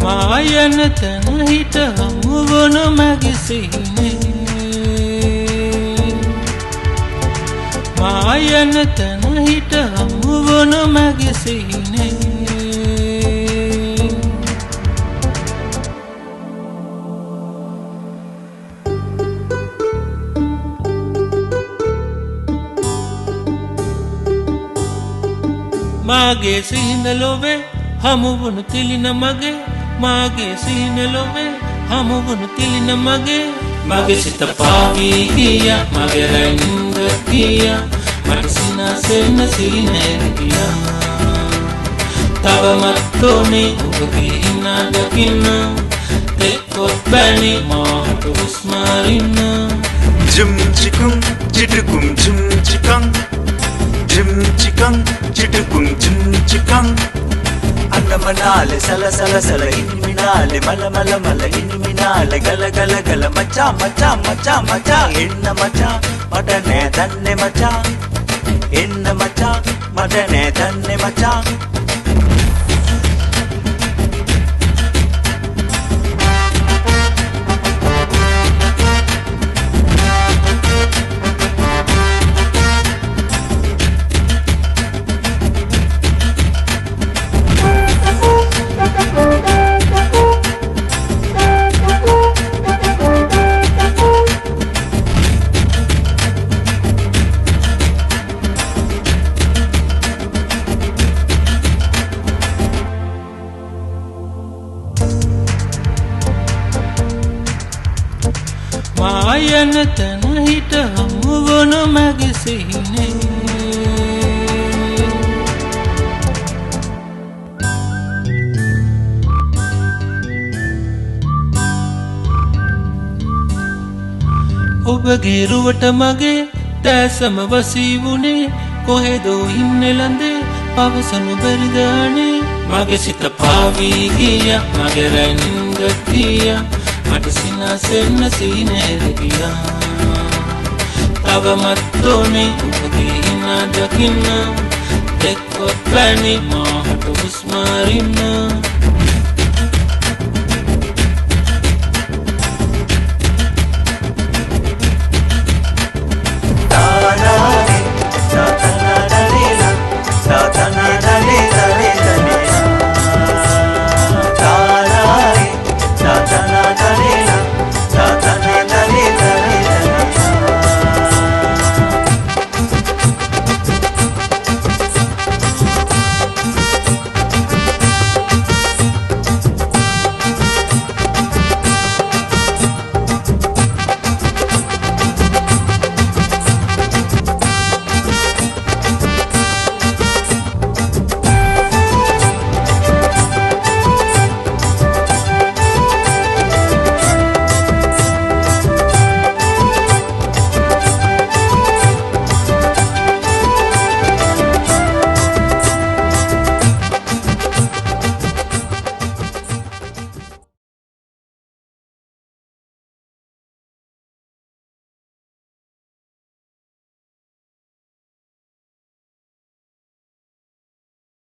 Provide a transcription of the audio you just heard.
මායන තන හිට හමුවන මගේ සිහිනේ මායන තන හිට හමුවන මගේ සිහිනේ මාගේ සිහින ලොවේ හමුවන තිලින මගේ මාගේ සිහින ලොවේ හමුවන තිලින මගේ සිත පාවී ගියා මගේ රැඳ ගියා මට සිනාසෙන්න සිහිනේ ගියා තවමත් ඕනේ ඔබගේ හින දකින්න එක්කොත් බැනි මාට උස්මරින්න ජුම් චිකුම් චිටුකුම් ජුම් චිකං ජුම් චිකං චිටුකුම් ජුම් චිකං Annamanale sala sala sala iniminale mala mala mala iniminale gala gala gala macha macha macha macha enna macha mata ne danne macha enna macha mata ne danne macha මායන තන හිට හමුවන මගේ සිහිනේ ඔබගේ රුවට මගේ දැසම වසී වුණේ කොහෙදෝ ඉන්නේ ලඳේ පවසනු බැරිද අනේ මගේ සිත පාවී ගියා මගේ රැඳ ගියා මට සිනාසෙන්න සිහිනේ ගියා තවමත් ඕනේ ඔබගේ හින දකින්න එක්කොත් බැනි මාට උස්මරින්න